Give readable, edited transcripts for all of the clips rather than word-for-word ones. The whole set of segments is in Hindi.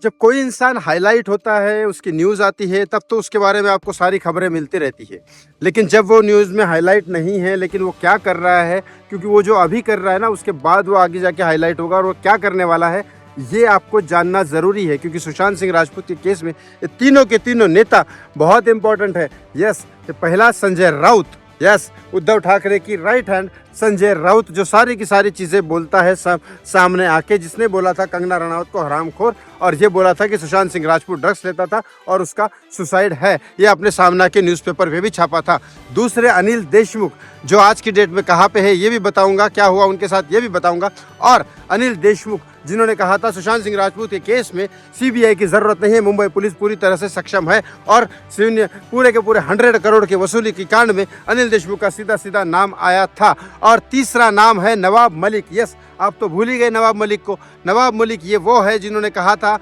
जब कोई इंसान हाईलाइट होता है, उसकी न्यूज़ आती है, तब तो उसके बारे में आपको सारी खबरें मिलती रहती है। लेकिन जब वो न्यूज़ में हाईलाइट नहीं है, लेकिन वो क्या कर रहा है, क्योंकि वो जो अभी कर रहा है ना, उसके बाद वो आगे जाके हाईलाइट होगा और वो क्या करने वाला है, ये आपको जानना ज़रूरी है। क्योंकि सुशांत सिंह राजपूत के केस में ये तीनों के तीनों नेता बहुत इंपॉर्टेंट है। यस, पहला संजय राउत, यस, उद्धव ठाकरे की राइट हैंड संजय राउत, जो सारी की सारी चीज़ें बोलता है सामने आके, जिसने बोला था कंगना रनावत को हरामखोर, और ये बोला था कि सुशांत सिंह राजपूत ड्रग्स लेता था और उसका सुसाइड है, ये अपने सामने के न्यूज़पेपर पे भी छापा था। दूसरे अनिल देशमुख, जो आज की डेट में कहाँ पे है ये भी बताऊंगा, क्या हुआ उनके साथ ये भी बताऊंगा। और अनिल देशमुख जिन्होंने कहा था सुशांत सिंह राजपूत के केस में सीबीआई की ज़रूरत नहीं है, मुंबई पुलिस पूरी तरह से सक्षम है, और पूरे के पूरे 100 करोड़ की वसूली की कांड में अनिल देशमुख का सीधा सीधा नाम आया था। और तीसरा नाम है नवाब मलिक। यस, आप तो भूल ही गए नवाब मलिक को। नवाब मलिक ये वो है जिन्होंने कहा था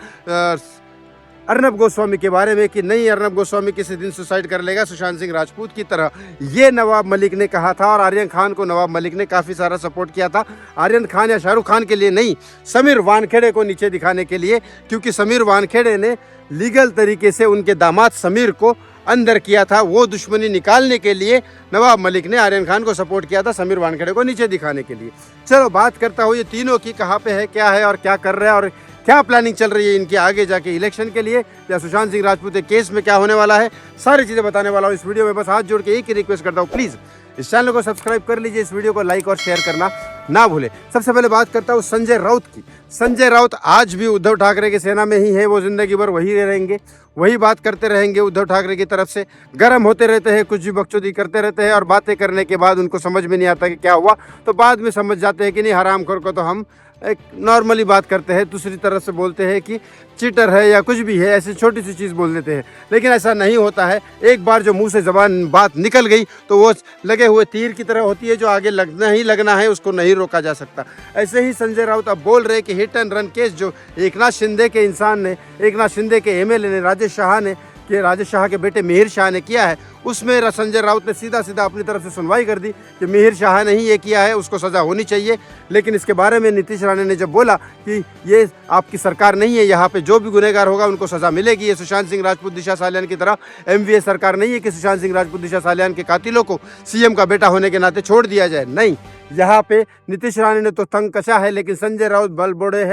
अर्नब गोस्वामी के बारे में कि नहीं, अर्नब गोस्वामी किसी दिन सुसाइड कर लेगा सुशांत सिंह राजपूत की तरह, ये नवाब मलिक ने कहा था। और आर्यन खान को नवाब मलिक ने काफ़ी सारा सपोर्ट किया था। आर्यन खान या शाहरुख खान के लिए नहीं, समीर वानखेड़े को नीचे दिखाने के लिए, क्योंकि समीर वानखेड़े ने लीगल तरीके से उनके दामाद समीर को अंदर किया था। वो दुश्मनी निकालने के लिए नवाब मलिक ने आर्यन खान को सपोर्ट किया था, समीर वानखेड़े को नीचे दिखाने के लिए। चलो बात करता हूँ ये तीनों की, कहाँ पे है, क्या है और क्या कर रहे हैं, और क्या प्लानिंग चल रही है इनकी आगे जाके इलेक्शन के लिए, या सुशांत सिंह राजपूत के केस में क्या होने वाला है, सारी चीज़ें बताने वाला हूँ इस वीडियो में। बस हाथ जोड़ के एक ही रिक्वेस्ट करता हूँ, प्लीज़ इस चैनल को सब्सक्राइब कर लीजिए, इस वीडियो को लाइक और शेयर करना ना भूले। सबसे पहले बात करता हूँ संजय राउत की। संजय राउत आज भी उद्धव ठाकरे की सेना में ही है, वो जिंदगी भर वही रहेंगे, वही बात करते रहेंगे उद्धव ठाकरे की तरफ से, गर्म होते रहते हैं, कुछ भी बकचोदी करते रहते हैं, और बातें करने के बाद उनको समझ में नहीं आता कि क्या हुआ, तो बाद में समझ जाते हैं कि नहीं, हरामखोर को तो हम एक नॉर्मली बात करते हैं, दूसरी तरफ से बोलते हैं कि चीटर है या कुछ भी है, ऐसी छोटी सी चीज़ बोल देते हैं। लेकिन ऐसा नहीं होता है, एक बार जो मुंह से जबान बात निकल गई तो वो लगे हुए तीर की तरह होती है, जो आगे लगना ही लगना है, उसको नहीं रोका जा सकता। ऐसे ही संजय राउत अब बोल रहे कि हिट एंड रन केस जो एकनाथ शिंदे के इंसान ने, एकनाथ शिंदे के एमएलए ने, राजेश शाह के बेटे मिहिर शाह ने किया है, उसमें संजय राउत ने सीधा सीधा अपनी तरफ से सुनवाई कर दी कि मिहिर शाह ने ही ये किया है, उसको सज़ा होनी चाहिए। लेकिन इसके बारे में नीतीश राणे ने जब बोला कि ये आपकी सरकार नहीं है, यहाँ पे जो भी गुनहगार होगा उनको सज़ा मिलेगी, ये सुशांत सिंह राजपूत दिशा सालियान की तरह एमवीए सरकार नहीं है कि सुशांत सिंह राजपूत दिशा सालियान के कातिलों को सीएम का बेटा होने के नाते छोड़ दिया जाए। नहीं, यहाँ पे नीतीश राणे ने तो तंग कसा है, लेकिन संजय राउत बलबोड़े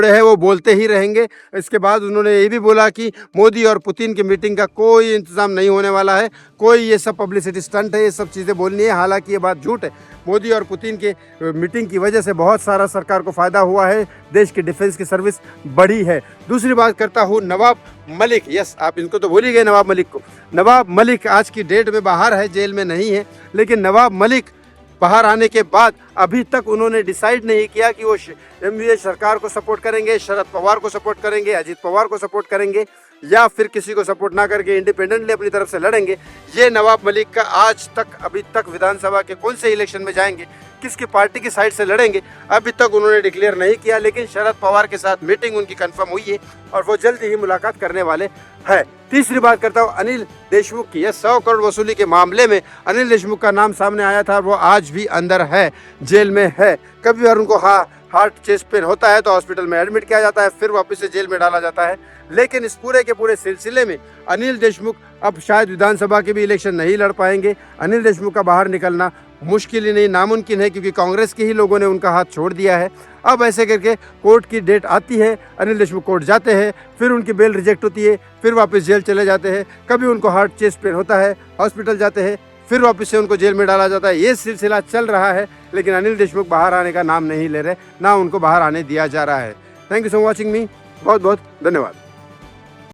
है, वो बोलते ही रहेंगे। इसके बाद उन्होंने ये भी बोला कि मोदी और पुतिन की मीटिंग का कोई इंतजाम नहीं होने वाला है, कोई ये सब पब्लिसिटी स्टंट है, ये सब चीज़ें बोलनी है। हालांकि ये बात झूठ है। मोदी और पुतिन के मीटिंग की वजह से बहुत सारा सरकार को फ़ायदा हुआ है, देश की डिफेंस की सर्विस बढ़ी है। दूसरी बात करता हूँ नवाब मलिक। यस, आप इनको तो भूल ही गए नवाब मलिक को। नवाब मलिक आज की डेट में बाहर है, जेल में नहीं है, लेकिन नवाब मलिक बाहर आने के बाद अभी तक उन्होंने डिसाइड नहीं किया कि वो एमवीए सरकार को सपोर्ट करेंगे, शरद पवार को सपोर्ट करेंगे, अजीत पवार को सपोर्ट करेंगे, या फिर किसी को सपोर्ट ना करके इंडिपेंडेंटली अपनी तरफ से लड़ेंगे। ये नवाब मलिक का आज तक, अभी तक विधानसभा के कौन से इलेक्शन में जाएंगे, किसकी पार्टी की साइड से लड़ेंगे, अभी तक उन्होंने डिक्लेयर नहीं किया। लेकिन शरद पवार के साथ मीटिंग उनकी कंफर्म हुई है और वो जल्दी ही मुलाकात करने वाले हैं। तीसरी बात करता हूँ अनिल देशमुख की। यह 100 करोड़ वसूली के मामले में अनिल देशमुख का नाम सामने आया था, वो आज भी अंदर है, जेल में है। कभी बार उनको हार्ट चेस्ट पेन होता है तो हॉस्पिटल में एडमिट किया जाता है, फिर वापस से जेल में डाला जाता है। लेकिन इस पूरे के पूरे सिलसिले में अनिल देशमुख अब शायद विधानसभा के भी इलेक्शन नहीं लड़ पाएंगे। अनिल देशमुख का बाहर निकलना मुश्किल ही नहीं, नामुमकिन है, क्योंकि कांग्रेस के ही लोगों ने उनका हाथ छोड़ दिया है। अब ऐसे करके कोर्ट की डेट आती है, अनिल देशमुख कोर्ट जाते हैं, फिर उनकी बेल रिजेक्ट होती है, फिर वापस जेल चले जाते हैं। कभी उनको हार्ट चेस्ट पेन होता है, हॉस्पिटल जाते हैं, फिर वापस से उनको जेल में डाला जाता है। ये सिलसिला चल रहा है, लेकिन अनिल देशमुख बाहर आने का नाम नहीं ले रहे, ना उनको बाहर आने दिया जा रहा है। थैंक यू सो वॉचिंग मी, बहुत बहुत धन्यवाद।